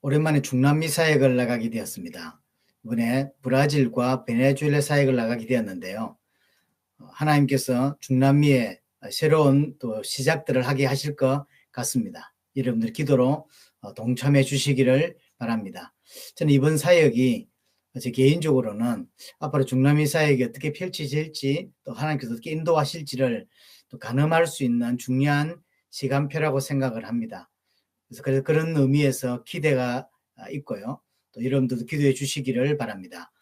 오랜만에 중남미 사역을 나가게 되었습니다. 이번에 브라질과 베네수엘라 사역을 나가게 되었는데요. 하나님께서 중남미에 새로운 또 시작들을 하게 하실 것 같습니다. 여러분들 기도로 동참해 주시기를 바랍니다. 저는 이번 사역이 제 개인적으로는 앞으로 중남미 사역이 어떻게 펼쳐질지, 또 하나님께서 어떻게 인도하실지를 또 가늠할 수 있는 중요한 시간표라고 생각을 합니다. 그래서 그런 의미에서 기대가 있고요. 또 여러분들도 기도해 주시기를 바랍니다.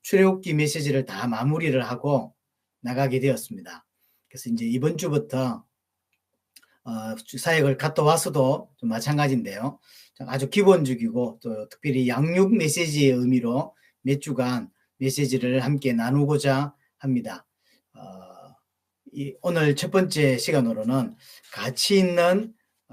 출애굽기 메시지를 다 마무리를 하고 나가게 되었습니다. 그래서 이제 이번 주부터 사역을 갔다 와서도 좀 마찬가지인데요. 아주 기본적이고 또 특별히 양육 메시지의 의미로 몇 주간 메시지를 함께 나누고자 합니다. 오늘 첫 번째 시간으로는 가치 있는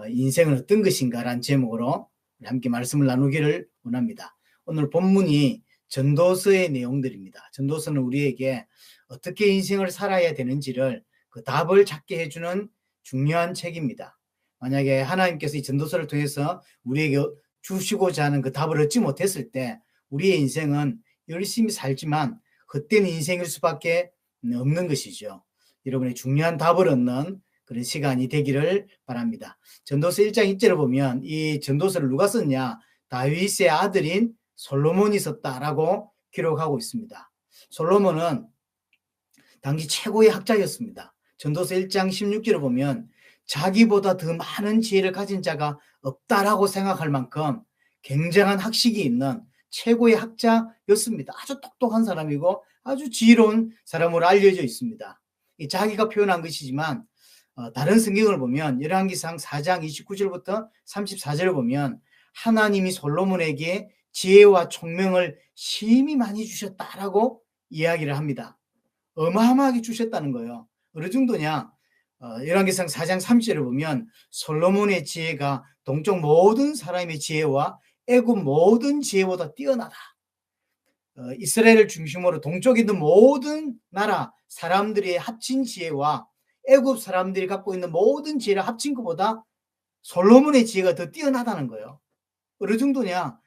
인생은 어떤 것인가라는 제목으로 함께 말씀을 나누기를 원합니다. 오늘 본문이 전도서의 내용들입니다. 전도서는 우리에게 어떻게 인생을 살아야 되는지를 그 답을 찾게 해주는 중요한 책입니다. 만약에 하나님께서 이 전도서를 통해서 우리에게 주시고자 하는 그 답을 얻지 못했을 때 우리의 인생은 열심히 살지만 헛된 인생일 수밖에 없는 것이죠. 여러분의 중요한 답을 얻는 그런 시간이 되기를 바랍니다. 전도서 1장 1절을 보면 이 전도서를 누가 썼냐? 다윗의 아들인 솔로몬이 썼다라고 기록하고 있습니다. 솔로몬은 당시 최고의 학자였습니다. 전도서 1장 16절을 보면 자기보다 더 많은 지혜를 가진 자가 없다라고 생각할 만큼 굉장한 학식이 있는 최고의 학자였습니다. 아주 똑똑한 사람이고 아주 지혜로운 사람으로 알려져 있습니다. 자기가 표현한 것이지만 다른 성경을 보면 열왕기상 4장 29절부터 34절을 보면 하나님이 솔로몬에게 지혜와 총명을 심히 많이 주셨다라고 이야기를 합니다. 어마어마하게 주셨다는 거예요. 어느 정도냐? 열왕기상 4장 30절을 보면 솔로몬의 지혜가 동쪽 모든 사람의 지혜와 애굽 모든 지혜보다 뛰어나다. 이스라엘을 중심으로 동쪽에 있는 모든 나라 사람들의 합친 지혜와 애굽 사람들이 갖고 있는 모든 지혜를 합친 것보다 솔로몬의 지혜가 더 뛰어나다는 거예요. 어느 정도냐?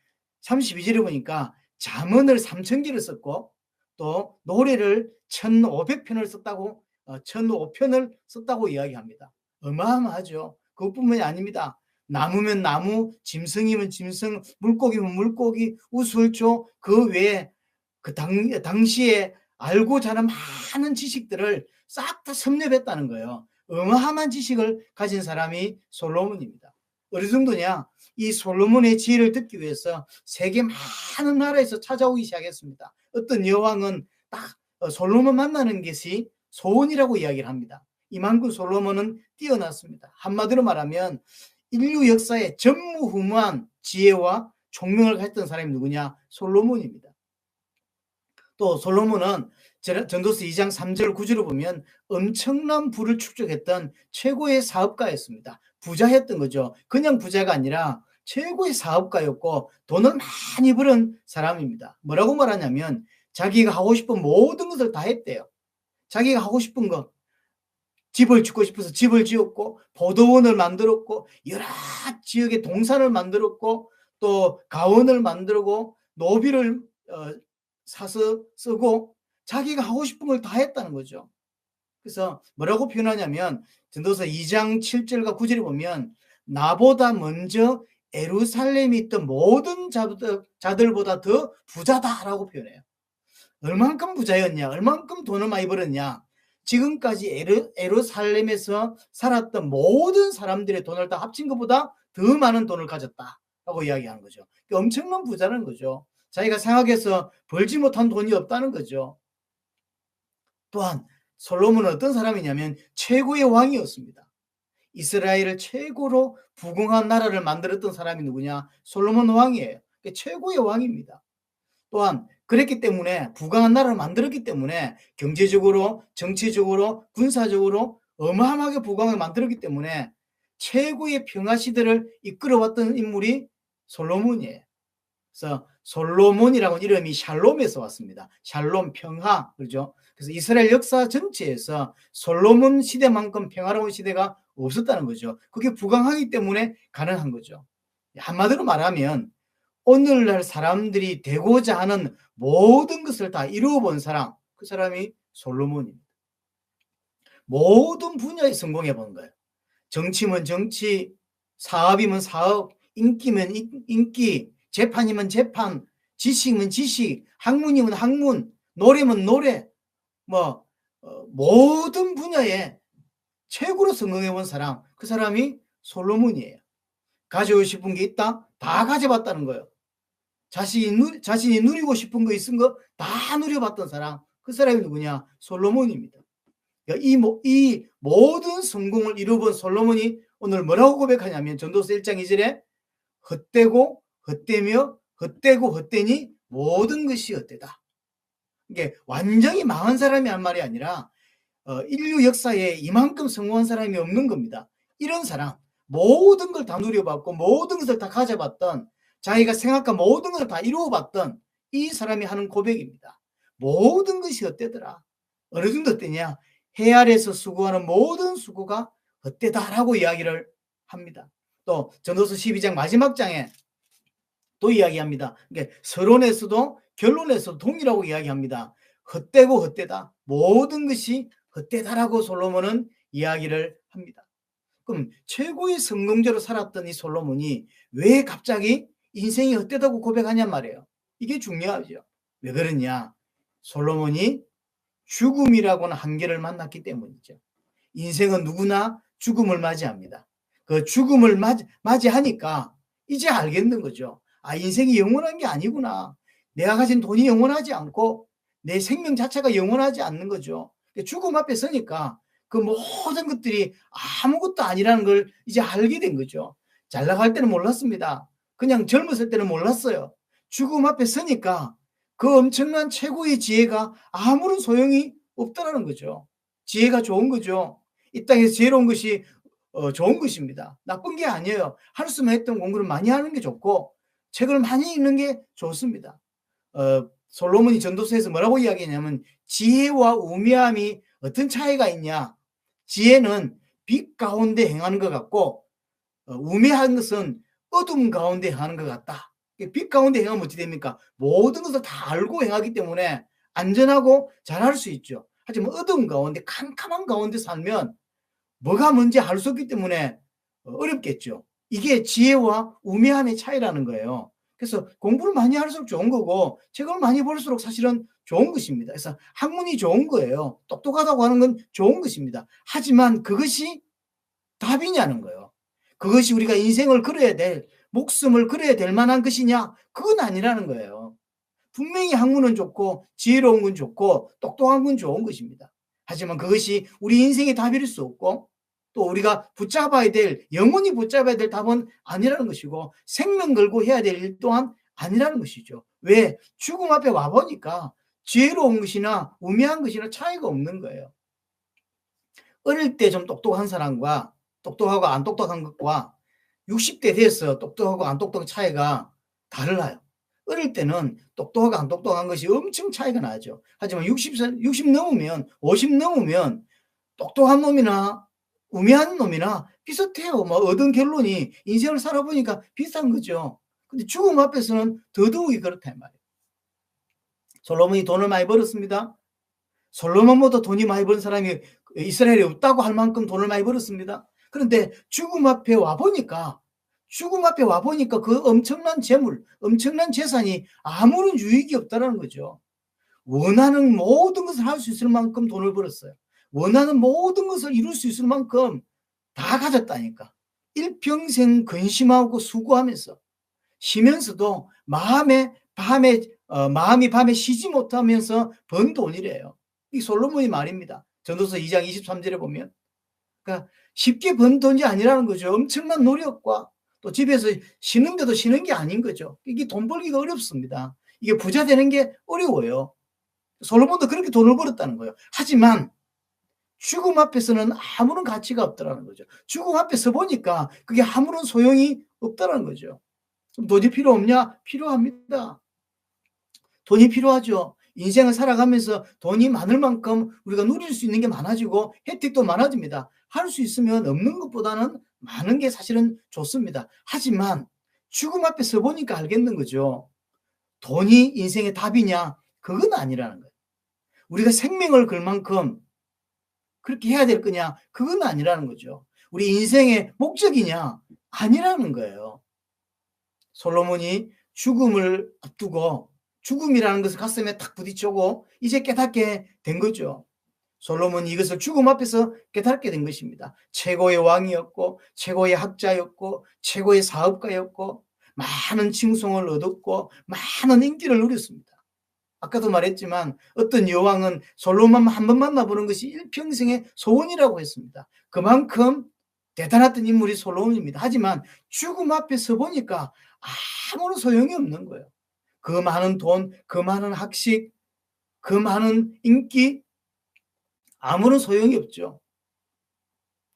32절에 보니까 잠언을 3000개를 썼고 또 노래를 1500편을 썼다고 1005편을 썼다고 이야기합니다. 어마어마하죠. 그것뿐만이 아닙니다. 나무면 나무, 짐승이면 짐승, 물고기면 물고기, 우술초 그 외에 그 당시에 알고자 하는 많은 지식들을 싹 다 섭렵했다는 거예요. 어마어마한 지식을 가진 사람이 솔로몬입니다. 어느 정도냐? 이 솔로몬의 지혜를 듣기 위해서 세계 많은 나라에서 찾아오기 시작했습니다. 어떤 여왕은 딱 솔로몬 만나는 것이 소원이라고 이야기를 합니다. 이만큼 솔로몬은 뛰어났습니다. 한마디로 말하면 인류 역사에 전무후무한 지혜와 총명을 가졌던 사람이 누구냐? 솔로몬입니다. 또 솔로몬은 전도서 2장 3절 9절을 보면 엄청난 부를 축적했던 최고의 사업가였습니다. 부자였던 거죠. 그냥 부자가 아니라 최고의 사업가였고 돈을 많이 버는 사람입니다. 뭐라고 말하냐면 자기가 하고 싶은 모든 것을 다 했대요. 자기가 하고 싶은 것, 집을 짓고 싶어서 집을 지었고 포도원을 만들었고 여러 지역의 동산을 만들었고 또 가원을 만들고 노비를 사서 쓰고 자기가 하고 싶은 걸 다 했다는 거죠. 그래서 뭐라고 표현하냐면 전도서 2장 7절과 9절에 보면 나보다 먼저 예루살렘에 있던 모든 자들보다 더 부자다라고 표현해요. 얼만큼 부자였냐? 얼만큼 돈을 많이 벌었냐? 지금까지 예루살렘에서 살았던 모든 사람들의 돈을 다 합친 것보다 더 많은 돈을 가졌다라고 이야기하는 거죠. 엄청난 부자라는 거죠. 자기가 생각해서 벌지 못한 돈이 없다는 거죠. 또한 솔로몬은 어떤 사람이냐면 최고의 왕이었습니다. 이스라엘을 최고로 부흥한 나라를 만들었던 사람이 누구냐? 솔로몬 왕이에요. 최고의 왕입니다. 또한 그랬기 때문에 부강한 나라를 만들었기 때문에 경제적으로 정치적으로 군사적으로 어마어마하게 부강을 만들었기 때문에 최고의 평화 시대를 이끌어왔던 인물이 솔로몬이에요. 그래서 솔로몬이라고 이름이 샬롬에서 왔습니다. 샬롬 평화, 그렇죠? 그래서 이스라엘 역사 전체에서 솔로몬 시대만큼 평화로운 시대가 없었다는 거죠. 그게 부강하기 때문에 가능한 거죠. 한마디로 말하면 오늘날 사람들이 되고자 하는 모든 것을 다 이루어 본 사람, 그 사람이 솔로몬입니다. 모든 분야에 성공해 본 거예요. 정치면 정치, 사업이면 사업, 인기면 인기, 재판이면 재판, 지식이면 지식, 학문이면 학문, 노래면 노래, 모든 분야에 최고로 성공해 본 사람, 그 사람이 솔로몬이에요. 가지고 싶은 게 있다? 다 가져봤다는 거예요. 자신이 누리고 싶은 거 있은 거 다 누려봤던 사람, 그 사람이 누구냐? 솔로몬입니다. 이 모든 성공을 이루어본 솔로몬이 오늘 뭐라고 고백하냐면 전도서 1장 2절에 헛되고 헛되며 헛되고 헛되니 모든 것이 헛되다. 이게 완전히 망한 사람이 한 말이 아니라 인류 역사에 이만큼 성공한 사람이 없는 겁니다. 이런 사람, 모든 걸 다 누려봤고 모든 것을 다 가져봤던, 자기가 생각한 모든 것을 다 이루어봤던 이 사람이 하는 고백입니다. 모든 것이 헛되더라. 어느 정도 헛되냐? 해 아래에서 수고하는 모든 수고가 헛되다라고 이야기를 합니다. 또 전도서 12장 마지막 장에 또 이야기합니다. 그러니까 서론에서도 결론에서도 동일하고 이야기합니다. 헛되고 헛되다. 모든 것이 헛되다라고 솔로몬은 이야기를 합니다. 그럼 최고의 성공자로 살았던 이 솔로몬이 왜 갑자기 인생이 헛되다고 고백하냔 말이에요. 이게 중요하죠. 왜 그러냐? 솔로몬이 죽음이라고는 한계를 만났기 때문이죠. 인생은 누구나 죽음을 맞이합니다. 그 죽음을 맞이하니까 이제 알겠는 거죠. 아, 인생이 영원한 게 아니구나. 내가 가진 돈이 영원하지 않고 내 생명 자체가 영원하지 않는 거죠. 죽음 앞에 서니까 그 모든 것들이 아무것도 아니라는 걸 이제 알게 된 거죠. 잘 나갈 때는 몰랐습니다. 그냥 젊었을 때는 몰랐어요. 죽음 앞에 서니까 그 엄청난 최고의 지혜가 아무런 소용이 없다라는 거죠. 지혜가 좋은 거죠. 이 땅에서 지혜로운 것이 좋은 것입니다. 나쁜 게 아니에요. 할 수만 했던 공부를 많이 하는 게 좋고 책을 많이 읽는 게 좋습니다. 솔로몬이 전도서에서 뭐라고 이야기하냐면 지혜와 우매함이 어떤 차이가 있냐? 지혜는 빛 가운데 행하는 것 같고 우매한 것은 어둠 가운데 행하는 것 같다. 빛 가운데 행하면 어떻게 됩니까? 모든 것을 다 알고 행하기 때문에 안전하고 잘할 수 있죠. 하지만 어둠 가운데 캄캄한 가운데 살면 뭐가 뭔지 알 수 없기 때문에 어렵겠죠. 이게 지혜와 우매함의 차이라는 거예요. 그래서 공부를 많이 할수록 좋은 거고 책을 많이 볼수록 사실은 좋은 것입니다. 그래서 학문이 좋은 거예요. 똑똑하다고 하는 건 좋은 것입니다. 하지만 그것이 답이냐는 거예요. 그것이 우리가 인생을 걸어야 될, 목숨을 걸어야 될 만한 것이냐? 그건 아니라는 거예요. 분명히 학문은 좋고 지혜로운 건 좋고 똑똑한 건 좋은 것입니다. 하지만 그것이 우리 인생의 답일 수 없고 또 우리가 붙잡아야 될, 영원히 붙잡아야 될 답은 아니라는 것이고 생명 걸고 해야 될 일 또한 아니라는 것이죠. 왜? 죽음 앞에 와보니까 지혜로운 것이나 우매한 것이나 차이가 없는 거예요. 어릴 때 좀 똑똑한 사람과 똑똑하고 안 똑똑한 것과 60대 돼서 똑똑하고 안 똑똑한 차이가 달라요. 어릴 때는 똑똑하고 안 똑똑한 것이 엄청 차이가 나죠. 하지만 60 넘으면, 50 넘으면 똑똑한 놈이나 우매한 놈이나 비슷해요. 얻은 결론이 인생을 살아보니까 비슷한 거죠. 근데 죽음 앞에서는 더더욱이 그렇다 말이에요. 솔로몬이 돈을 많이 벌었습니다. 솔로몬보다 돈이 많이 버는 사람이 이스라엘에 없다고 할 만큼 돈을 많이 벌었습니다. 그런데 죽음 앞에 와보니까 그 엄청난 재물, 엄청난 재산이 아무런 유익이 없다는 거죠. 원하는 모든 것을 할 수 있을 만큼 돈을 벌었어요. 원하는 모든 것을 이룰 수 있을 만큼 다 가졌다니까. 일평생 근심하고 수고하면서 쉬면서도 마음이 밤에 쉬지 못하면서 번 돈이래요. 이 솔로몬의 말입니다. 전도서 2장 23절에 보면. 그러니까 쉽게 번 돈이 아니라는 거죠. 엄청난 노력과 또 집에서 쉬는데도 쉬는 게 아닌 거죠. 이게 돈 벌기가 어렵습니다. 이게 부자 되는 게 어려워요. 솔로몬도 그렇게 돈을 벌었다는 거예요. 하지만 죽음 앞에서는 아무런 가치가 없다는 거죠. 죽음 앞에 서 보니까 그게 아무런 소용이 없다는 거죠. 돈이 필요 없냐? 필요합니다. 돈이 필요하죠. 인생을 살아가면서 돈이 많을 만큼 우리가 누릴 수 있는 게 많아지고 혜택도 많아집니다. 할 수 있으면 없는 것보다는 많은 게 사실은 좋습니다. 하지만 죽음 앞에 서 보니까 알겠는 거죠. 돈이 인생의 답이냐? 그건 아니라는 거예요. 우리가 생명을 걸 만큼 그렇게 해야 될 거냐? 그건 아니라는 거죠. 우리 인생의 목적이냐? 아니라는 거예요. 솔로몬이 죽음을 앞두고 죽음이라는 것을 가슴에 탁 부딪히고 이제 깨닫게 된 거죠. 솔로몬이 이것을 죽음 앞에서 깨닫게 된 것입니다. 최고의 왕이었고 최고의 학자였고 최고의 사업가였고 많은 칭송을 얻었고 많은 인기를 누렸습니다. 아까도 말했지만 어떤 여왕은 솔로몬 한 번 만나보는 것이 일평생의 소원이라고 했습니다. 그만큼 대단했던 인물이 솔로몬입니다. 하지만 죽음 앞에 서 보니까 아무런 소용이 없는 거예요. 그 많은 돈, 그 많은 학식, 그 많은 인기 아무런 소용이 없죠.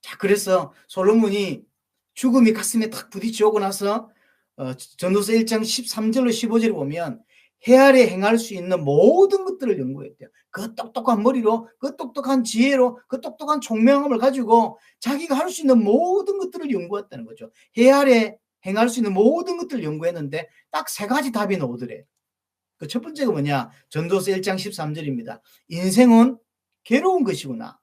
자, 그래서 솔로몬이 죽음이 가슴에 탁 부딪혀오고 나서 전도서 1장 13절로 15절을 보면 해 아래 행할 수 있는 모든 것들을 연구했대요. 그 똑똑한 머리로, 그 똑똑한 지혜로, 그 똑똑한 총명함을 가지고 자기가 할 수 있는 모든 것들을 연구했다는 거죠. 해 아래 행할 수 있는 모든 것들을 연구했는데 딱 세 가지 답이 나오더래요. 그 첫 번째가 뭐냐? 전도서 1장 13절입니다. 인생은 괴로운 것이구나.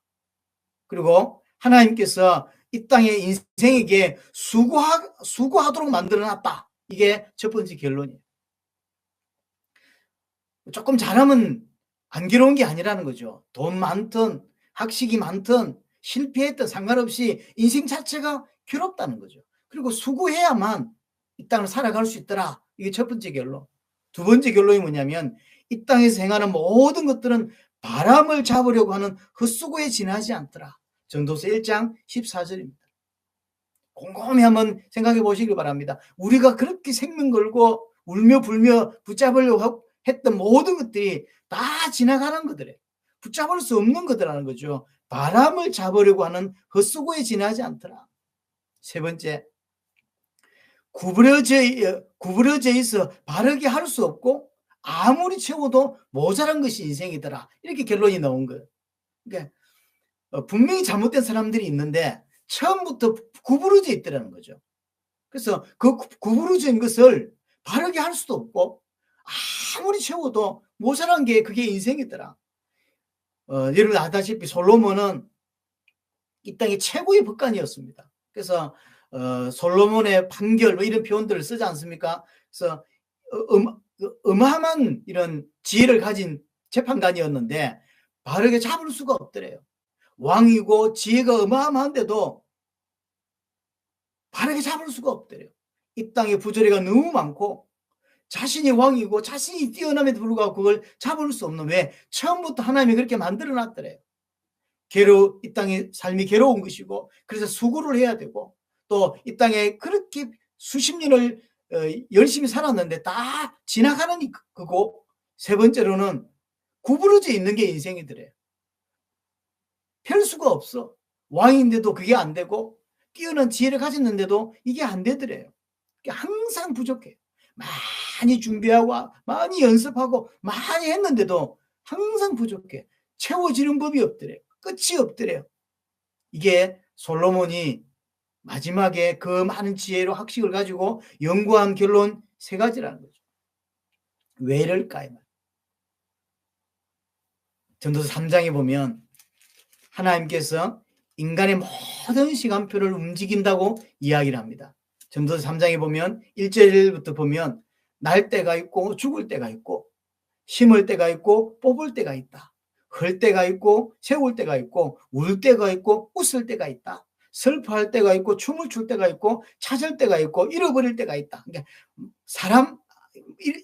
그리고 하나님께서 이 땅의 인생에게 수고하도록 만들어놨다. 이게 첫 번째 결론이에요. 조금 잘하면 안 괴로운 게 아니라는 거죠. 돈 많든 학식이 많든 실패했든 상관없이 인생 자체가 괴롭다는 거죠. 그리고 수고해야만 이 땅을 살아갈 수 있더라. 이게 첫 번째 결론. 두 번째 결론이 뭐냐면 이 땅에서 행하는 모든 것들은 바람을 잡으려고 하는 헛수고에 지나지 않더라. 전도서 1장 14절입니다. 곰곰이 한번 생각해 보시기 바랍니다. 우리가 그렇게 생명 걸고 울며 불며 붙잡으려고 했던 모든 것들이 다 지나가는 것들이에요. 붙잡을 수 없는 것들이라는 거죠. 바람을 잡으려고 하는 헛수고에 지나지 않더라. 세 번째, 구부러져 있어 바르게 할 수 없고 아무리 채워도 모자란 것이 인생이더라. 이렇게 결론이 나온 거예요. 그러니까 분명히 잘못된 사람들이 있는데 처음부터 구부러져 있더라는 거죠. 그래서 그 구부러진 것을 바르게 할 수도 없고 아무리 채워도 모자란 게 그게 인생이더라. 여러분 아다시피 솔로몬은 이 땅의 최고의 법관이었습니다. 그래서 솔로몬의 판결 뭐 이런 표현들을 쓰지 않습니까? 그래서 어마어마한 이런 지혜를 가진 재판관이었는데 바르게 잡을 수가 없더래요. 왕이고 지혜가 어마어마한데도 바르게 잡을 수가 없더래요. 이 땅에 부조리가 너무 많고 자신이 왕이고 자신이 뛰어남에도 불구하고 그걸 잡을 수 없는, 왜? 처음부터 하나님이 그렇게 만들어 놨더래요. 이 땅의 삶이 괴로운 것이고 그래서 수고를 해야 되고 또 이 땅에 그렇게 수십 년을 열심히 살았는데 다 지나가는 거고, 세 번째로는 구부러져 있는 게 인생이더래요. 펼 수가 없어. 왕인데도 그게 안 되고 뛰어난 지혜를 가졌는데도 이게 안 되더래요. 항상 부족해요. 많이 준비하고 많이 연습하고 많이 했는데도 항상 부족해. 채워지는 법이 없더래요. 끝이 없더래요. 이게 솔로몬이 마지막에 그 많은 지혜로 학식을 가지고 연구한 결론 세 가지라는 거죠. 왜 이럴까요? 전도서 3장에 보면 하나님께서 인간의 모든 시간표를 움직인다고 이야기를 합니다. 전도서 3장에 보면 1절부터 보면 날 때가 있고 죽을 때가 있고 심을 때가 있고 뽑을 때가 있다. 흘 때가 있고 세울 때가 있고 울 때가 있고 웃을 때가 있다. 슬퍼할 때가 있고 춤을 출 때가 있고 찾을 때가 있고 잃어버릴 때가 있다. 그러니까 사람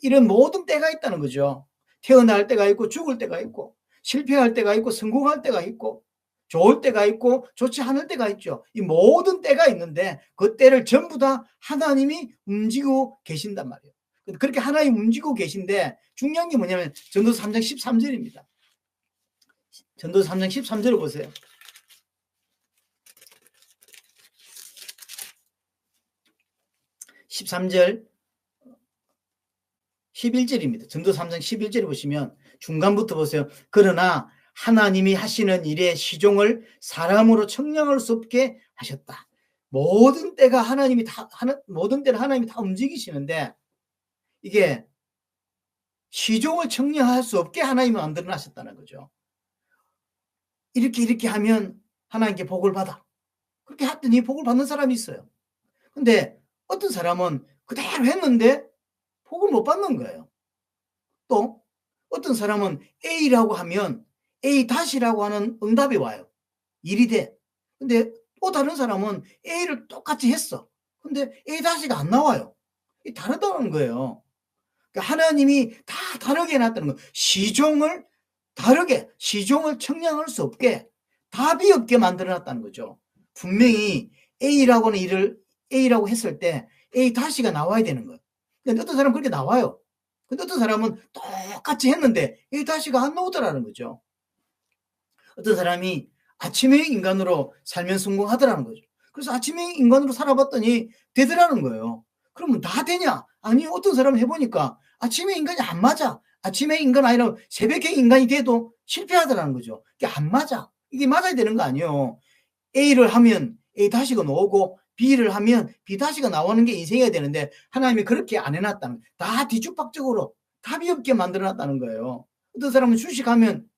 이런 모든 때가 있다는 거죠. 태어날 때가 있고 죽을 때가 있고 실패할 때가 있고 성공할 때가 있고 좋을 때가 있고 좋지 않을 때가 있죠. 이 모든 때가 있는데 그 때를 전부 다 하나님이 움직이고 계신단 말이에요. 그렇게 하나님 움직이고 계신데 중요한 게 뭐냐면 전도서 3장 13절입니다. 전도서 3장 13절을 보세요. 13절 11절입니다. 전도서 3장 11절을 보시면 중간부터 보세요. 그러나 하나님이 하시는 일의 시종을 사람으로 측량할 수 없게 하셨다. 모든 때가 하나님이 다 모든 때를 하나님이 다 움직이시는데 이게 시종을 청량할 수 없게 하나님이 만들어 놨었다는 거죠. 이렇게 하면 하나님께 복을 받아. 그렇게 했더니 복을 받는 사람이 있어요. 근데 어떤 사람은 그대로 했는데 복을 못 받는 거예요. 또 어떤 사람은 A라고 하면 A 다시라고 하는 응답이 와요. 일이 돼. 근데 또 다른 사람은 A를 똑같이 했어. 근데 A 다시가 안 나와요. 이 다르다는 거예요. 그러니까 하나님이 다 다르게 해놨다는 거예요. 시종을 다르게, 시종을 청량할 수 없게, 답이 없게 만들어놨다는 거죠. 분명히 A라고 하는 일을 A라고 했을 때 A 다시가 나와야 되는 거예요. 근데 어떤 사람은 그렇게 나와요. 근데 어떤 사람은 똑같이 했는데 A 다시가 안 나오더라는 거죠. 어떤 사람이 아침의 인간으로 살면 성공하더라는 거죠. 그래서 아침의 인간으로 살아봤더니 되더라는 거예요. 그러면 다 되냐? 아니, 어떤 사람은 해보니까 아침의 인간이 안 맞아. 아침의 인간 아니라 새벽의 인간이 돼도 실패하더라는 거죠. 이게 안 맞아. 이게 맞아야 되는 거 아니에요. A를 하면 A 다시가 나오고 B를 하면 B 다시가 나오는 게 인생이어야 되는데 하나님이 그렇게 안 해놨다는 거예요. 다 뒤죽박죽으로 답이 없게 만들어놨다는 거예요. 어떤 사람은 주식하면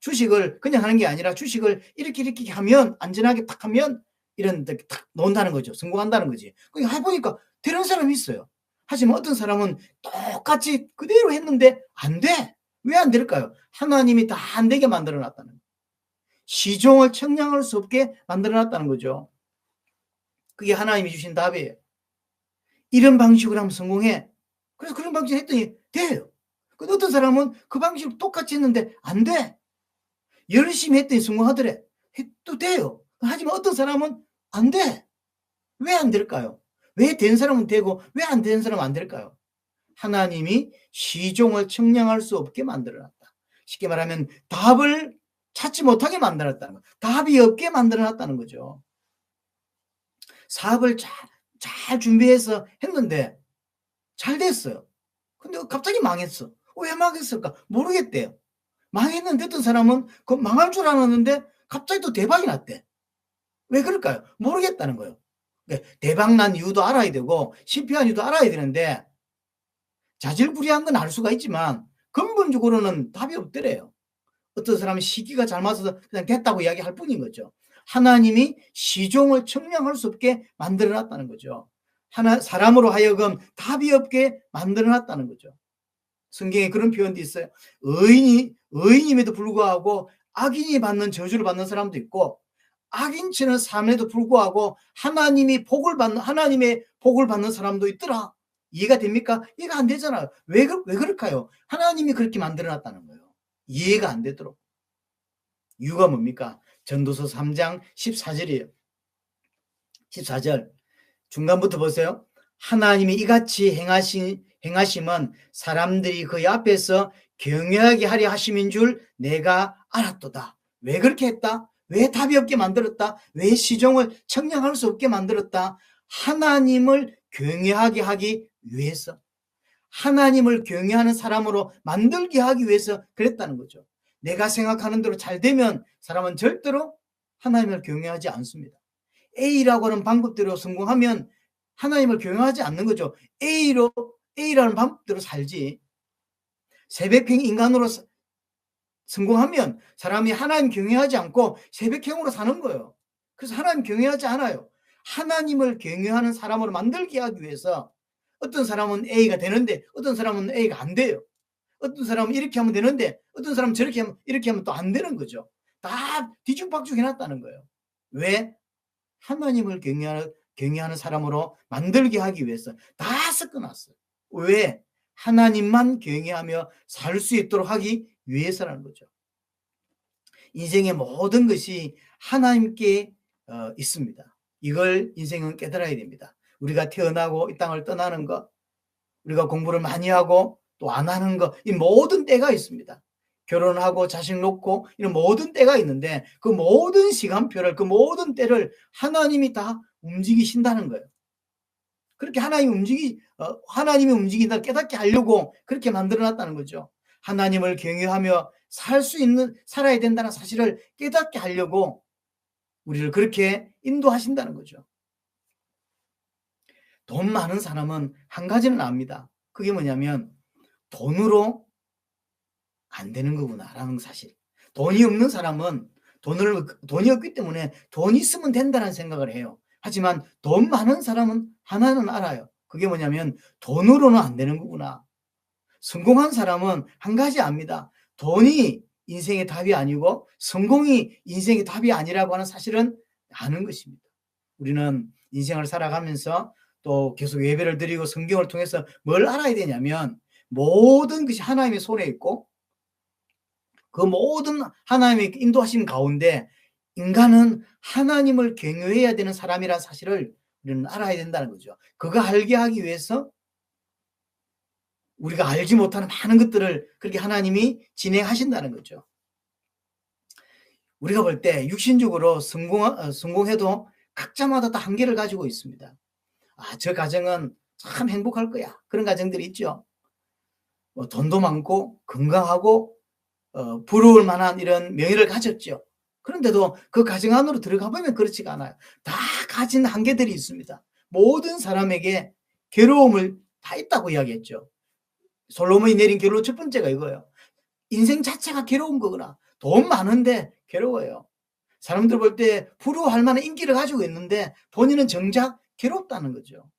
주식을 그냥 하는 게 아니라 주식을 이렇게 하면 안전하게 딱 하면 이런 데 딱 놓는다는 거죠. 성공한다는 거지. 그러니까 해보니까 되는 사람이 있어요. 하지만 어떤 사람은 똑같이 그대로 했는데 안 돼. 왜 안 될까요? 하나님이 다 안 되게 만들어 놨다는 거예요. 시종을 청량할 수 없게 만들어 놨다는 거죠. 그게 하나님이 주신 답이에요. 이런 방식으로 하면 성공해. 그래서 그런 방식으로 했더니 돼요. 근데 어떤 사람은 그 방식으로 똑같이 했는데 안 돼. 열심히 했더니 성공하더래. 해도 돼요. 하지만 어떤 사람은 안 돼. 왜 안 될까요? 왜 된 사람은 되고 왜 안 된 사람은 안 될까요? 하나님이 시종을 청량할 수 없게 만들어놨다. 쉽게 말하면 답을 찾지 못하게 만들었다는 거예요. 답이 없게 만들어놨다는 거죠. 사업을 잘 준비해서 했는데 잘 됐어요. 근데 갑자기 망했어. 왜 망했을까? 모르겠대요. 망했는데 어떤 사람은 그 망할 줄 알았는데 갑자기 또 대박이 났대. 왜 그럴까요? 모르겠다는 거예요. 대박 난 이유도 알아야 되고 실패한 이유도 알아야 되는데 자질구레한 건 알 수가 있지만 근본적으로는 답이 없더래요. 어떤 사람은 시기가 잘 맞아서 그냥 됐다고 이야기할 뿐인 거죠. 하나님이 시종을 청량할 수 없게 만들어놨다는 거죠. 사람으로 하여금 답이 없게 만들어놨다는 거죠. 성경에 그런 표현도 있어요. 의인임에도 불구하고 악인이 받는 저주를 받는 사람도 있고 악인치는 삶에도 불구하고 하나님의 복을 받는 사람도 있더라. 이해가 됩니까? 이해가 안 되잖아요. 왜 그럴까요? 하나님이 그렇게 만들어놨다는 거예요. 이해가 안 되도록. 이유가 뭡니까? 전도서 3장 14절이에요. 14절 중간부터 보세요. 하나님이 이같이 행하심은 사람들이 그의 앞에서 경외하게 하려 하심인 줄 내가 알았도다. 왜 그렇게 했다? 왜 답이 없게 만들었다? 왜 시종을 청량할 수 없게 만들었다? 하나님을 경외하게 하기 위해서, 하나님을 경외하는 사람으로 만들게 하기 위해서 그랬다는 거죠. 내가 생각하는 대로 잘 되면 사람은 절대로 하나님을 경외하지 않습니다. A라고 하는 방법대로 성공하면 하나님을 경외하지 않는 거죠. A라는 방법대로 살지. 새벽행 인간으로 성공하면 사람이 하나님 경외하지 않고 새벽행으로 사는 거예요. 그래서 하나님 경외하지 않아요. 하나님을 경외하는 사람으로 만들게 하기 위해서 어떤 사람은 A가 되는데 어떤 사람은 A가 안 돼요. 어떤 사람은 이렇게 하면 되는데 어떤 사람은 이렇게 하면 또 안 되는 거죠. 다 뒤죽박죽 해놨다는 거예요. 왜? 하나님을 경외하는 사람으로 만들게 하기 위해서 다 섞어놨어요. 왜? 하나님만 경외하며 살 수 있도록 하기 위해서라는 거죠. 인생의 모든 것이 하나님께 있습니다. 이걸 인생은 깨달아야 됩니다. 우리가 태어나고 이 땅을 떠나는 것, 우리가 공부를 많이 하고 또 안 하는 것, 이 모든 때가 있습니다. 결혼하고 자식 놓고 이런 모든 때가 있는데 그 모든 시간표를, 그 모든 때를 하나님이 다 움직이신다는 거예요. 그렇게 하나님이 움직인다 깨닫게 하려고 그렇게 만들어놨다는 거죠. 하나님을 경외하며 살아야 된다는 사실을 깨닫게 하려고 우리를 그렇게 인도하신다는 거죠. 돈 많은 사람은 한 가지는 압니다. 그게 뭐냐면 돈으로 안 되는 거구나라는 사실. 돈이 없는 사람은 돈이 없기 때문에 돈 있으면 된다는 생각을 해요. 하지만 돈 많은 사람은 하나는 알아요. 그게 뭐냐면 돈으로는 안 되는 거구나. 성공한 사람은 한 가지 압니다. 돈이 인생의 답이 아니고 성공이 인생의 답이 아니라고 하는 사실은 아는 것입니다. 우리는 인생을 살아가면서 또 계속 예배를 드리고 성경을 통해서 뭘 알아야 되냐면 모든 것이 하나님의 손에 있고 그 모든 하나님의 인도하심 가운데 인간은 하나님을 경외해야 되는 사람이라는 사실을 우리는 알아야 된다는 거죠. 그거 알게 하기 위해서 우리가 알지 못하는 많은 것들을 그렇게 하나님이 진행하신다는 거죠. 우리가 볼 때 육신적으로 성공해도 각자마다 다 한계를 가지고 있습니다. 저 가정은 참 행복할 거야. 그런 가정들이 있죠. 돈도 많고 건강하고 부러울 만한 이런 명예를 가졌죠. 그런데도 그 가정 안으로 들어가 보면 그렇지가 않아요. 다 가진 한계들이 있습니다. 모든 사람에게 괴로움을 다 있다고 이야기했죠. 솔로몬이 내린 결론 첫 번째가 이거예요. 인생 자체가 괴로운 거구나. 돈 많은데 괴로워요. 사람들 볼 때 부러워할 만한 인기를 가지고 있는데 본인은 정작 괴롭다는 거죠.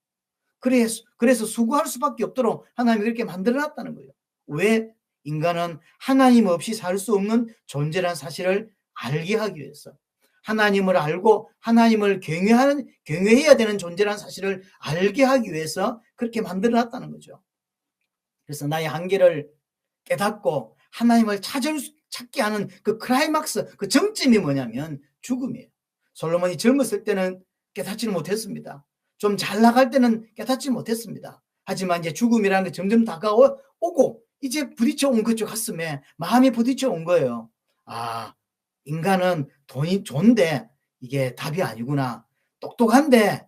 그래서 수고할 수밖에 없도록 하나님이 그렇게 만들어놨다는 거예요. 왜? 인간은 하나님 없이 살 수 없는 존재라는 사실을 알게 하기 위해서, 하나님을 알고 하나님을 경외해야 되는 존재라는 사실을 알게 하기 위해서 그렇게 만들어놨다는 거죠. 그래서 나의 한계를 깨닫고 하나님을 찾게 하는 그 클라이막스, 그 정점이 뭐냐면 죽음이에요. 솔로몬이 젊었을 때는 깨닫지는 못했습니다. 좀 잘 나갈 때는 깨닫지 못했습니다. 하지만 이제 죽음이라는 게 점점 다가오고 이제 부딪혀 온 그쪽 가슴에 마음이 부딪혀 온 거예요. 인간은 돈이 좋은데 이게 답이 아니구나. 똑똑한데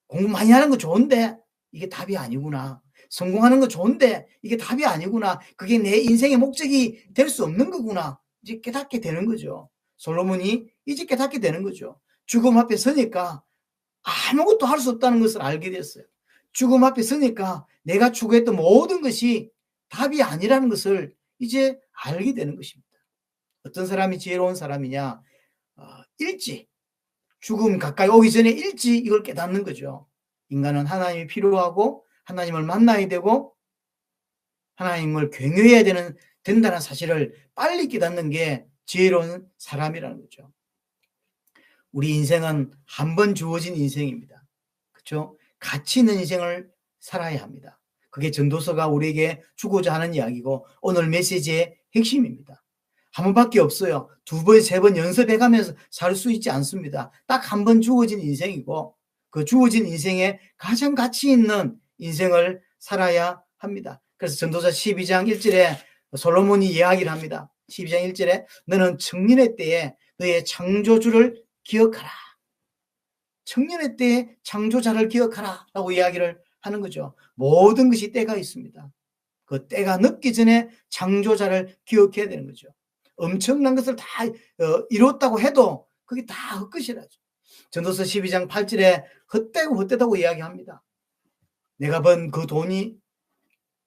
공부 많이 하는 거 좋은데 이게 답이 아니구나. 성공하는 거 좋은데 이게 답이 아니구나. 그게 내 인생의 목적이 될 수 없는 거구나. 이제 깨닫게 되는 거죠. 솔로몬이 이제 깨닫게 되는 거죠. 죽음 앞에 서니까 아무것도 할 수 없다는 것을 알게 됐어요. 죽음 앞에 서니까 내가 추구했던 모든 것이 답이 아니라는 것을 이제 알게 되는 것입니다. 어떤 사람이 지혜로운 사람이냐? 일찍 죽음 가까이 오기 전에 일찍 이걸 깨닫는 거죠. 인간은 하나님이 필요하고 하나님을 만나야 되고 하나님을 경외해야 된다는 사실을 빨리 깨닫는 게 지혜로운 사람이라는 거죠. 우리 인생은 한 번 주어진 인생입니다. 그렇죠? 가치 있는 인생을 살아야 합니다. 그게 전도서가 우리에게 주고자 하는 이야기고 오늘 메시지의 핵심입니다. 한 번밖에 없어요. 두 번, 세 번 연습해가면서 살 수 있지 않습니다. 딱 한 번 주어진 인생이고 그 주어진 인생에 가장 가치 있는 인생을 살아야 합니다. 그래서 전도서 12장 1절에 솔로몬이 이야기를 합니다. 12장 1절에 너는 청년의 때에 너의 창조주를 기억하라. 청년의 때에 창조자를 기억하라 라고 이야기를 하는 거죠. 모든 것이 때가 있습니다. 그 때가 늦기 전에 창조자를 기억해야 되는 거죠. 엄청난 것을 다 이뤘다고 해도 그게 다 헛것이라죠. 전도서 12장 8절에 헛되다고 이야기합니다. 내가 번 그 돈이,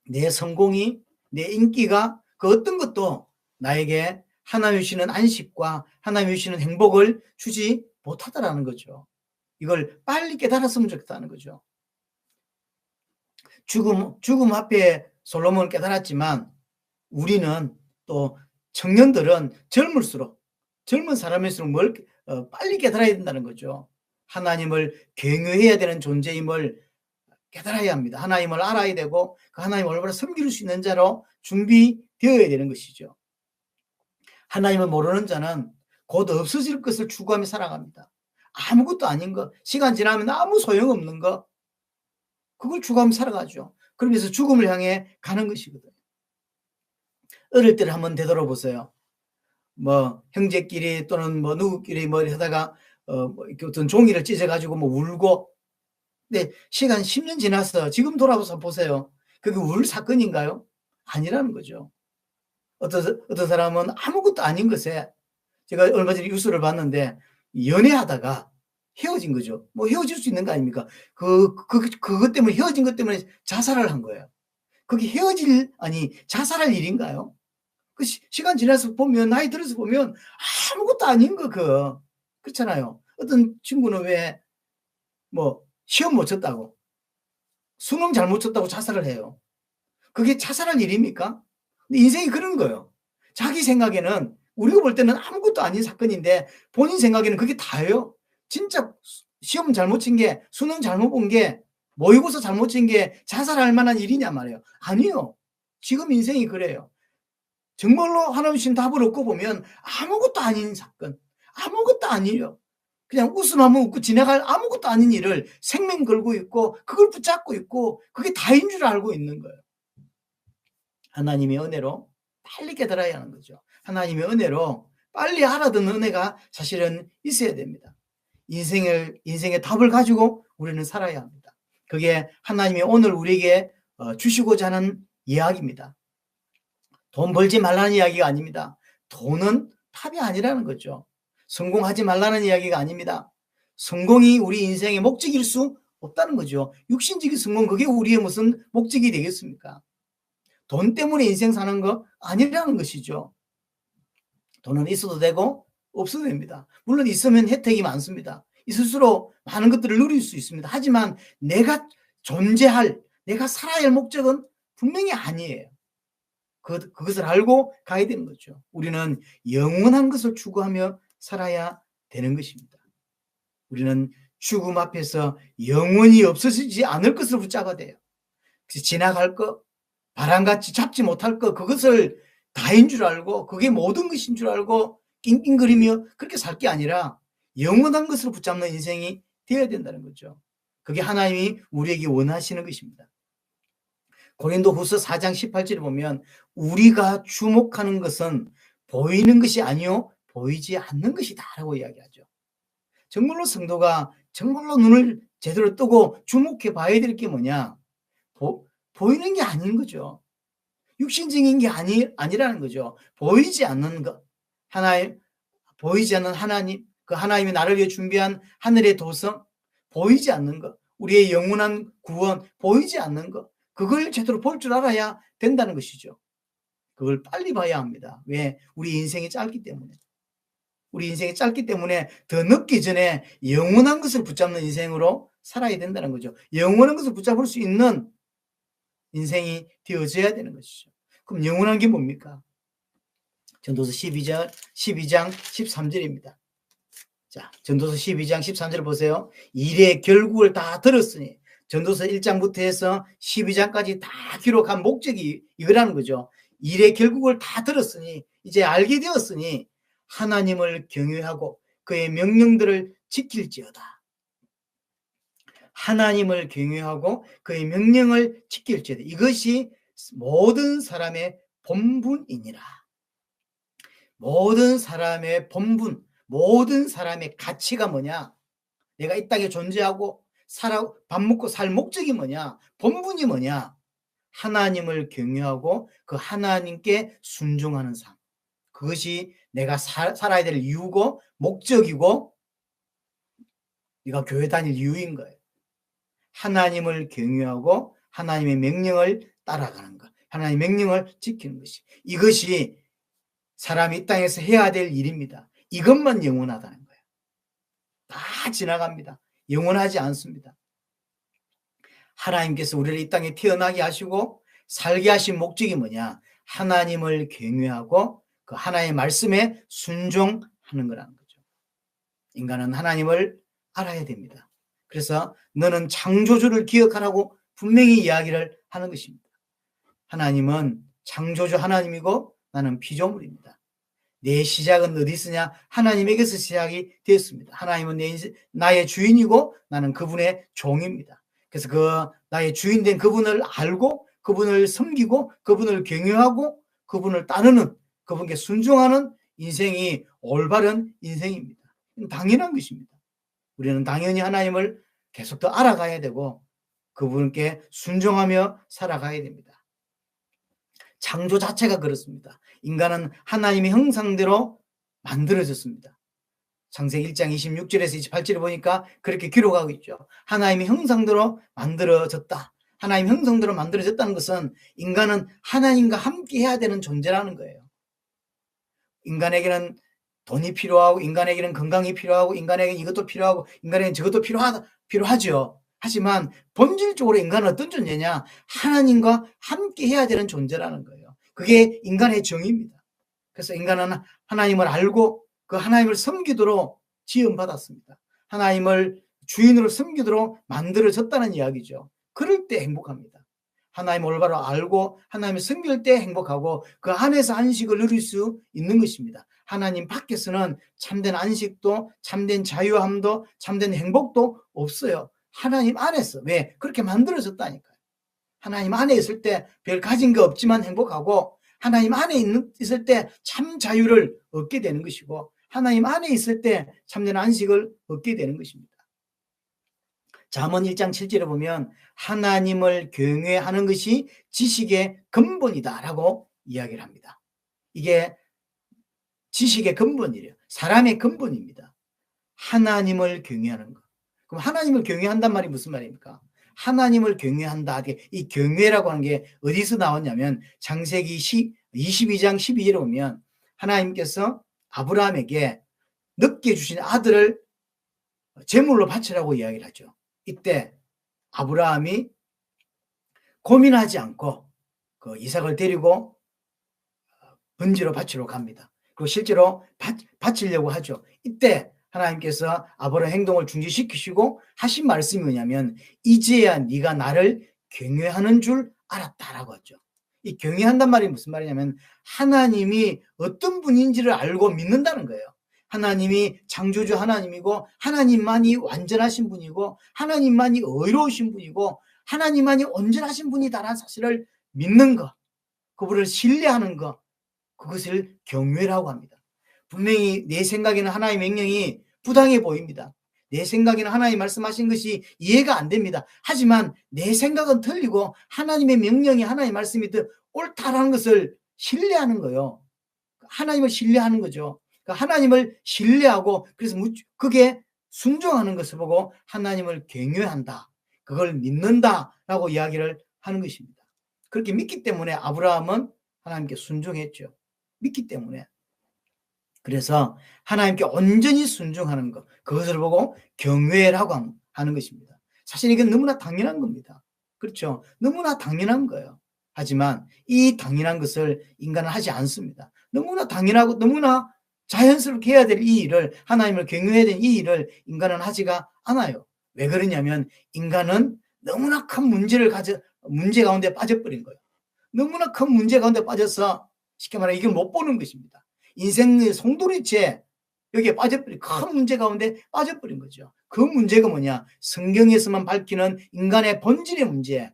내 성공이, 내 인기가 그 어떤 것도 나에게 하나님 주시는 안식과 하나님 주시는 행복을 주지 못하다라는 거죠. 이걸 빨리 깨달았으면 좋겠다는 거죠. 죽음 앞에 솔로몬은 깨달았지만 우리는 또 청년들은 젊은 사람일수록 빨리 깨달아야 된다는 거죠. 하나님을 경외해야 되는 존재임을 깨달아야 합니다. 하나님을 알아야 되고 그 하나님을 얼마나 섬길 수 있는 자로 준비되어야 되는 것이죠. 하나님을 모르는 자는 곧 없어질 것을 추구하며 살아갑니다. 아무것도 아닌 거, 시간 지나면 아무 소용없는 거, 그걸 추구하며 살아가죠. 그러면서 죽음을 향해 가는 것이거든요. 어릴 때를 한번 되돌아보세요. 형제끼리 또는 누구끼리 하다가 어떤 종이를 찢어가지고 울고, 근데 시간 10년 지나서 지금 돌아서 보세요. 그게 울 사건인가요? 아니라는 거죠. 어떤 사람은 아무것도 아닌 것에, 제가 얼마 전에 뉴스를 봤는데 연애하다가 헤어진 거죠. 뭐 헤어질 수 있는 거 아닙니까? 그것 때문에 헤어진 것 때문에 자살을 한 거예요. 그게 자살할 일인가요? 시간 지나서 보면, 나이 들어서 보면 아무것도 아닌 그렇잖아요. 어떤 친구는 왜 뭐 시험 못 쳤다고, 수능 잘못 쳤다고 자살을 해요. 그게 자살할 일입니까? 근데 인생이 그런 거예요. 자기 생각에는, 우리가 볼 때는 아무것도 아닌 사건인데 본인 생각에는 그게 다예요. 진짜 시험 잘못 친 게, 수능 잘못 본 게, 모의고사 잘못 친 게 자살할 만한 일이냐 말이에요. 아니요. 지금 인생이 그래요. 정말로 하나님 주신 답을 얻고 보면 아무것도 아닌 사건, 아무것도 아니에요. 그냥 웃으면 웃고 지나갈 아무것도 아닌 일을 생명 걸고 있고, 그걸 붙잡고 있고, 그게 다인 줄 알고 있는 거예요. 하나님의 은혜로 빨리 깨달아야 하는 거죠. 하나님의 은혜로 빨리 알아듣는 은혜가 사실은 있어야 됩니다. 인생의 답을 가지고 우리는 살아야 합니다. 그게 하나님이 오늘 우리에게 주시고자 하는 이야기입니다. 돈 벌지 말라는 이야기가 아닙니다. 돈은 답이 아니라는 거죠. 성공하지 말라는 이야기가 아닙니다. 성공이 우리 인생의 목적일 수 없다는 거죠. 육신적인 성공, 그게 우리의 무슨 목적이 되겠습니까? 돈 때문에 인생 사는 거 아니라는 것이죠. 돈은 있어도 되고 없어도 됩니다. 물론 있으면 혜택이 많습니다. 있을수록 많은 것들을 누릴 수 있습니다. 하지만 내가 내가 살아야 할 목적은 분명히 아니에요. 그것을 알고 가야 되는 거죠. 우리는 영원한 것을 추구하며 살아야 되는 것입니다. 우리는 죽음 앞에서 영원히 없어지지 않을 것을 붙잡아야 돼요. 지나갈 것, 바람같이 잡지 못할 것, 그것을 다인 줄 알고, 그게 모든 것인 줄 알고 낑낑거리며 그렇게 살 게 아니라 영원한 것을 붙잡는 인생이 되어야 된다는 거죠. 그게 하나님이 우리에게 원하시는 것입니다. 고린도후서 4장 18절에 보면 우리가 주목하는 것은 보이는 것이 아니요 보이지 않는 것이다 라고 이야기하죠. 정말로 성도가 정말로 눈을 제대로 뜨고 주목해 봐야 될 게 뭐냐? 보이는 게 아닌 거죠. 육신적인 게 아니라는 거죠. 보이지 않는 것. 보이지 않는 하나님, 그 하나님이 나를 위해 준비한 하늘의 도성, 보이지 않는 것. 우리의 영원한 구원, 보이지 않는 것. 그걸 제대로 볼 줄 알아야 된다는 것이죠. 그걸 빨리 봐야 합니다. 왜? 우리 인생이 짧기 때문에. 우리 인생이 짧기 때문에 더 늦기 전에 영원한 것을 붙잡는 인생으로 살아야 된다는 거죠. 영원한 것을 붙잡을 수 있는 인생이 되어져야 되는 것이죠. 그럼 영원한 게 뭡니까? 전도서 12장 13절입니다. 자, 전도서 12장 13절 보세요. 일의 결국을 다 들었으니, 전도서 1장부터 해서 12장까지 다 기록한 목적이 이거라는 거죠. 일의 결국을 다 들었으니, 이제 알게 되었으니 하나님을 경외하고 그의 명령들을 지킬지어다. 하나님을 경외하고 그의 명령을 지킬지어다. 이것이 모든 사람의 본분이니라. 모든 사람의 본분, 모든 사람의 가치가 뭐냐? 내가 이 땅에 존재하고 밥 먹고 살 목적이 뭐냐? 본분이 뭐냐? 하나님을 경외하고 그 하나님께 순종하는 삶. 그것이 내가 살아야 될 이유고 목적이고 네가 교회 다닐 이유인 거예요. 하나님을 경외하고 하나님의 명령을 따라가는 것. 하나님의 명령을 지키는 것이. 이것이 사람이 이 땅에서 해야 될 일입니다. 이것만 영원하다는 거예요. 다 지나갑니다. 영원하지 않습니다. 하나님께서 우리를 이 땅에 태어나게 하시고 살게 하신 목적이 뭐냐? 하나님을 경외하고 그 하나님의 말씀에 순종하는 거라는 거죠. 인간은 하나님을 알아야 됩니다. 그래서 너는 창조주를 기억하라고 분명히 이야기를 하는 것입니다. 하나님은 창조주 하나님이고 나는 피조물입니다. 내 시작은 어디 있으냐? 하나님에게서 시작이 되었습니다. 하나님은 나의 주인이고 나는 그분의 종입니다. 그래서 그 나의 주인 된 그분을 알고 그분을 섬기고 그분을 경외하고 그분을 따르는, 그분께 순종하는 인생이 올바른 인생입니다. 당연한 것입니다. 우리는 당연히 하나님을 계속 더 알아가야 되고 그분께 순종하며 살아가야 됩니다. 창조 자체가 그렇습니다. 인간은 하나님의 형상대로 만들어졌습니다. 창세기 1장 26절에서 28절에 보니까 그렇게 기록하고 있죠. 하나님의 형상대로 만들어졌다. 하나님 형상대로 만들어졌다는 것은 인간은 하나님과 함께 해야 되는 존재라는 거예요. 인간에게는 돈이 필요하고, 인간에게는 건강이 필요하고, 인간에게는 이것도 필요하고, 인간에게는 저것도 필요하죠. 하지만 본질적으로 인간은 어떤 존재냐? 하나님과 함께 해야 되는 존재라는 거예요. 그게 인간의 정의입니다. 그래서 인간은 하나님을 알고 그 하나님을 섬기도록 지음받았습니다. 하나님을 주인으로 섬기도록 만들어졌다는 이야기죠. 그럴 때 행복합니다. 하나님을 올바로 알고 하나님을 섬길 때 행복하고 그 안에서 안식을 누릴 수 있는 것입니다. 하나님 밖에서는 참된 안식도, 참된 자유함도, 참된 행복도 없어요. 하나님 안에서. 왜? 그렇게 만들어졌다니까요. 하나님 안에 있을 때 별 가진 거 없지만 행복하고, 하나님 안에 있을 때 참 자유를 얻게 되는 것이고, 하나님 안에 있을 때 참된 안식을 얻게 되는 것입니다. 잠언 1장 7절에 보면 하나님을 경외하는 것이 지식의 근본이다라고 이야기를 합니다. 이게 지식의 근본이래요. 사람의 근본입니다. 하나님을 경외하는 것. 그럼 하나님을 경외한단 말이 무슨 말입니까? 하나님을 경외한다. 이 경외라고 하는 게 어디서 나왔냐면 창세기 22장 12절에 보면 하나님께서 아브라함에게 늦게 주신 아들을 제물로 바치라고 이야기를 하죠. 이때 아브라함이 고민하지 않고 그 이삭을 데리고 번제로 바치러 갑니다. 그리고 실제로 바치려고 하죠. 이때 하나님께서 아브라함 행동을 중지시키시고 하신 말씀이 뭐냐면 이제야 네가 나를 경외하는 줄 알았다라고 하죠. 이 경외한단 말이 무슨 말이냐면 하나님이 어떤 분인지를 알고 믿는다는 거예요. 하나님이 창조주 하나님이고 하나님만이 완전하신 분이고 하나님만이 의로우신 분이고 하나님만이 온전하신 분이다라는 사실을 믿는 것, 그분을 신뢰하는 것, 그것을 경외라고 합니다. 분명히 내 생각에는 하나님의 명령이 부당해 보입니다. 내 생각에는 하나님 말씀하신 것이 이해가 안 됩니다. 하지만 내 생각은 틀리고 하나님의 명령이, 하나님 말씀이 더 옳다라는 것을 신뢰하는 거예요. 하나님을 신뢰하는 거죠. 하나님을 신뢰하고 그래서 그게 순종하는 것을 보고 하나님을 경외한다, 그걸 믿는다라고 이야기를 하는 것입니다. 그렇게 믿기 때문에 아브라함은 하나님께 순종했죠. 믿기 때문에. 그래서 하나님께 온전히 순종하는 것, 그것을 보고 경외라고 하는 것입니다. 사실 이건 너무나 당연한 겁니다. 그렇죠? 너무나 당연한 거예요. 하지만 이 당연한 것을 인간은 하지 않습니다. 너무나 당연하고 너무나 자연스럽게 해야 될 이 일을, 하나님을 경외해야 될 이 일을 인간은 하지가 않아요. 왜 그러냐면 인간은 너무나 큰 문제 가운데 빠져버린 거예요. 너무나 큰 문제 가운데 빠져서 쉽게 말하면 이걸 못 보는 것입니다. 인생의 송두리째 여기에 빠져버린, 큰 문제 가운데 빠져버린 거죠. 그 문제가 뭐냐? 성경에서만 밝히는 인간의 본질의 문제,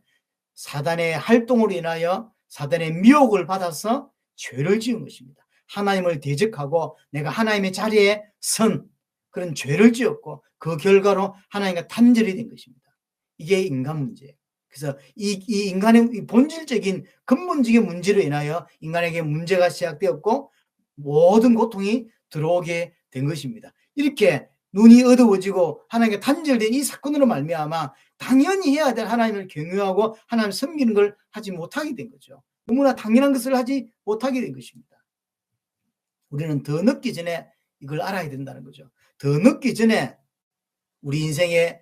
사단의 활동으로 인하여 사단의 미혹을 받아서 죄를 지은 것입니다. 하나님을 대적하고 내가 하나님의 자리에 선 그런 죄를 지었고 그 결과로 하나님과 단절이 된 것입니다. 이게 인간 문제예요. 그래서 이 인간의 본질적인 근본적인 문제로 인하여 인간에게 문제가 시작되었고 모든 고통이 들어오게 된 것입니다. 이렇게 눈이 어두워지고 하나님과 단절된 이 사건으로 말미암아 당연히 해야 될 하나님을 경외하고 하나님을 섬기는 걸 하지 못하게 된 거죠. 너무나 당연한 것을 하지 못하게 된 것입니다. 우리는 더 늦기 전에 이걸 알아야 된다는 거죠. 더 늦기 전에 우리 인생에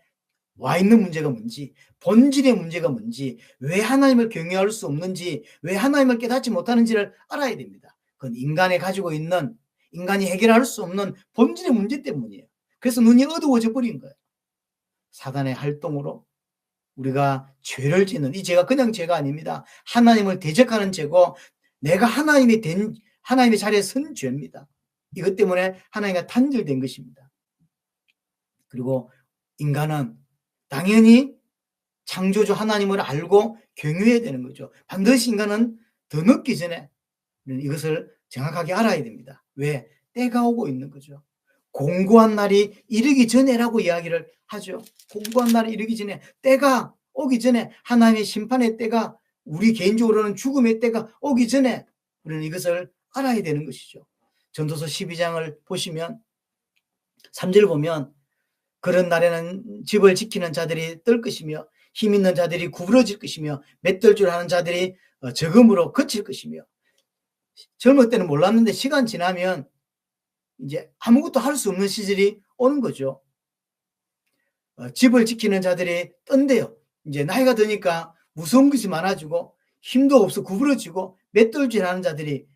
와 있는 문제가 뭔지, 본질의 문제가 뭔지, 왜 하나님을 경외할 수 없는지, 왜 하나님을 깨닫지 못하는지를 알아야 됩니다. 그건 인간이 가지고 있는, 인간이 해결할 수 없는 본질의 문제 때문이에요. 그래서 눈이 어두워져 버린 거예요. 사단의 활동으로 우리가 죄를 짓는, 이 죄가 그냥 죄가 아닙니다. 하나님을 대적하는 죄고 내가 하나님의 자리에 선 죄입니다. 이것 때문에 하나님과 단절된 것입니다. 그리고 인간은 당연히 창조주 하나님을 알고 경외해야 되는 거죠. 반드시 인간은 더 늦기 전에 이것을 정확하게 알아야 됩니다. 왜? 때가 오고 있는 거죠. 공고한 날이 이르기 전에라고 이야기를 하죠. 공고한 날이 이르기 전에, 때가 오기 전에, 하나님의 심판의 때가, 우리 개인적으로는 죽음의 때가 오기 전에 우리는 이것을 알아야 되는 것이죠. 전도서 12장을 보시면 3절 보면 그런 날에는 집을 지키는 자들이 뜰 것이며 힘 있는 자들이 구부러질 것이며 맷들 줄 아는 자들이 적음으로 그칠 것이며. 젊을 때는 몰랐는데 시간 지나면 이제 아무것도 할 수 없는 시절이 오는 거죠. 집을 지키는 자들이 뜬대요. 이제 나이가 드니까 무서운 것이 많아지고 힘도 없어 구부러지고 맷돌 줄 아는 자들이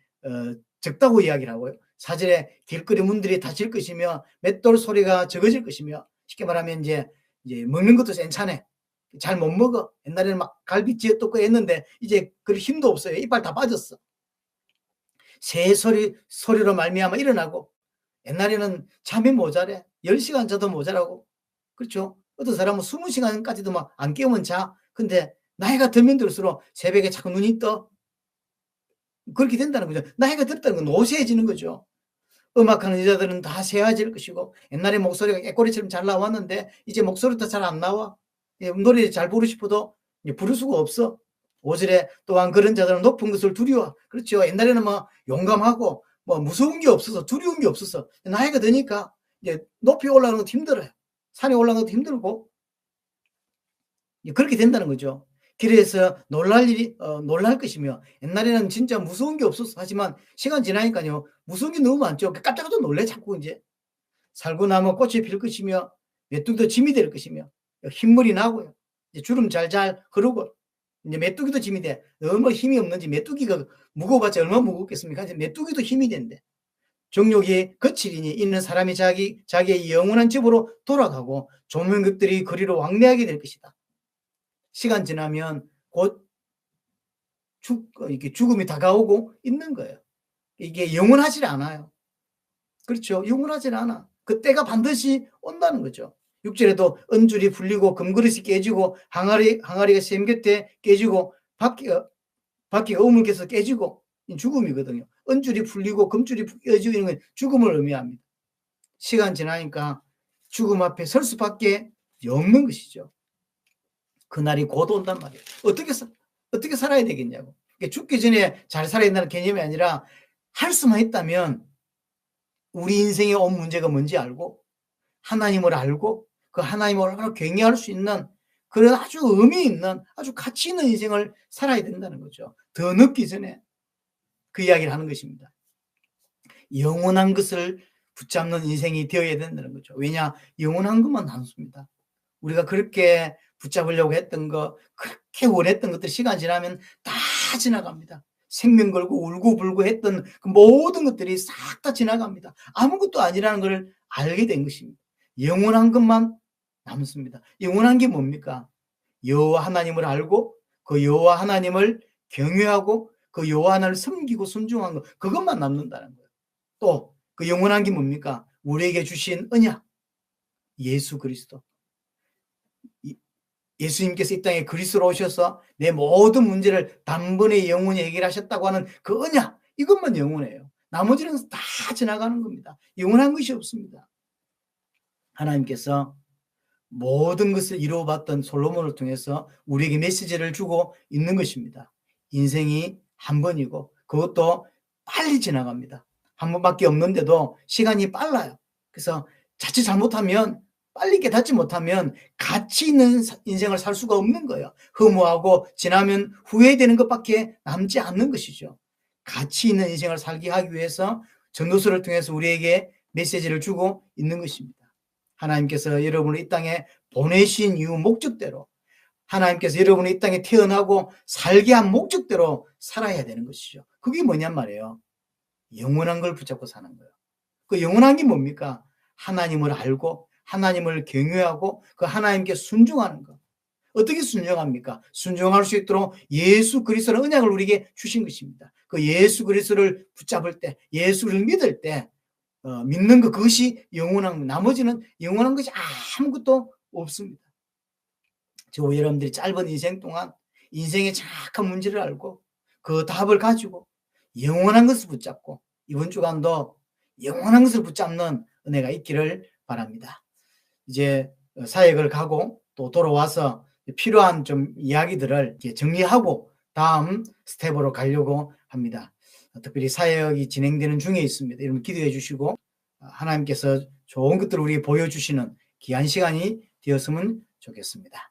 적다고 이야기를 하고요. 4절에 길거리 문들이 닫힐 것이며 맷돌 소리가 적어질 것이며, 쉽게 말하면 이제 먹는 것도 괜찮아. 잘 못 먹어. 옛날에는 막 갈비 쥐어뜯고 했는데 이제 그 힘도 없어요. 이빨 다 빠졌어. 새 소리로 말미암아 일어나고, 옛날에는 잠이 모자래. 10시간 자도 모자라고. 그렇죠? 어떤 사람은 20시간까지도 막 안 깨우면 자. 근데 나이가 들면 들수록 새벽에 자꾸 눈이 떠. 그렇게 된다는 거죠. 나이가 들었다는 건 노쇠해지는 거죠. 음악하는 여자들은 다 새해질 것이고, 옛날에 목소리가 깨꼬리처럼 잘 나왔는데 이제 목소리도 잘 안 나와. 노래 잘 부르고 싶어도 부를 수가 없어. 5절에 또한 그런 자들은 높은 것을 두려워. 그렇죠. 옛날에는 뭐 용감하고 뭐 무서운 게 없어서, 두려운 게 없어서. 나이가 드니까 이제 높이 올라가는 것도 힘들어요. 산에 올라가는 것도 힘들고 그렇게 된다는 거죠. 그래서 놀랄 것이며, 옛날에는 진짜 무서운 게 없었어. 하지만 시간 지나니까요, 무서운 게 너무 많죠. 깜짝깜짝 놀래 자꾸. 이제 살고 나면 꽃이 필 것이며 메뚜기도 짐이 될 것이며, 흰물이 나고요. 이제 주름 잘잘 흐르고, 이제 메뚜기도 짐이 돼. 얼마나 힘이 없는지. 메뚜기가 무거워봤자 얼마나 무겁겠습니까? 이제 메뚜기도 힘이 된대. 정욕이 거칠이니 이는 사람이 자기의 영원한 집으로 돌아가고 좋은 것들이 그리로 왕래하게 될 것이다. 시간 지나면 곧 죽음이 다가오고 있는 거예요. 이게 영원하지 않아요. 그렇죠. 영원하지 않아. 그 때가 반드시 온다는 거죠. 6절에도 은줄이 풀리고 금그릇이 깨지고 항아리가 샘 곁에 깨지고 바퀴가 우물께서 깨지고, 죽음이거든요. 은줄이 풀리고 금줄이 깨지고 이런 건 죽음을 의미합니다. 시간 지나니까 죽음 앞에 설 수밖에 없는 것이죠. 그날이 곧 온단 말이에요. 어떻게 살아야 되겠냐고. 죽기 전에 잘 살아야 된다는 개념이 아니라, 할 수만 있다면 우리 인생의 온 문제가 뭔지 알고 하나님을 알고 그 하나님을 얼마나 경외할 수 있는 그런 아주 의미 있는, 아주 가치 있는 인생을 살아야 된다는 거죠. 더 늦기 전에 그 이야기를 하는 것입니다. 영원한 것을 붙잡는 인생이 되어야 된다는 거죠. 왜냐? 영원한 것만 남습니다. 우리가 그렇게 붙잡으려고 했던 거, 그렇게 원했던 것들 시간 지나면 다 지나갑니다. 생명 걸고 울고불고 했던 그 모든 것들이 싹 다 지나갑니다. 아무것도 아니라는 걸 알게 된 것입니다. 영원한 것만 남습니다. 영원한 게 뭡니까? 여호와 하나님을 알고 그 여호와 하나님을 경외하고 그 여호와 하나님을 섬기고 순종한 것, 그것만 남는다는 거예요. 또 그 영원한 게 뭡니까? 우리에게 주신 언약, 예수 그리스도. 예수님께서 이 땅에 그리스도로 오셔서 내 모든 문제를 단번에 영원히 해결하셨다고 하는 그 언약, 이것만 영원해요. 나머지는 다 지나가는 겁니다. 영원한 것이 없습니다. 하나님께서 모든 것을 이루어봤던 솔로몬을 통해서 우리에게 메시지를 주고 있는 것입니다. 인생이 한 번이고 그것도 빨리 지나갑니다. 한 번밖에 없는데도 시간이 빨라요. 그래서 자칫 잘못하면, 빨리 깨닫지 못하면 가치 있는 인생을 살 수가 없는 거예요. 허무하고 지나면 후회되는 것밖에 남지 않는 것이죠. 가치 있는 인생을 살게 하기 위해서 전도서를 통해서 우리에게 메시지를 주고 있는 것입니다. 하나님께서 여러분을 이 땅에 보내신 이유 목적대로, 하나님께서 여러분을 이 땅에 태어나고 살게 한 목적대로 살아야 되는 것이죠. 그게 뭐냔 말이에요. 영원한 걸 붙잡고 사는 거예요. 그 영원한 게 뭡니까? 하나님을 알고 하나님을 경외하고 그 하나님께 순종하는 것. 어떻게 순종합니까? 순종할 수 있도록 예수 그리스도의 언약을 우리에게 주신 것입니다. 그 예수 그리스도를 붙잡을 때, 예수를 믿을 때 믿는 것, 그것이 영원한, 나머지는 영원한 것이 아무것도 없습니다. 저 여러분들이 짧은 인생 동안 인생의 정확한 문제를 알고 그 답을 가지고 영원한 것을 붙잡고 이번 주간도 영원한 것을 붙잡는 은혜가 있기를 바랍니다. 이제 사역을 가고 또 돌아와서 필요한 좀 이야기들을 정리하고 다음 스텝으로 가려고 합니다. 특별히 사역이 진행되는 중에 있습니다. 여러분 기도해 주시고 하나님께서 좋은 것들을 우리에게 보여주시는 귀한 시간이 되었으면 좋겠습니다.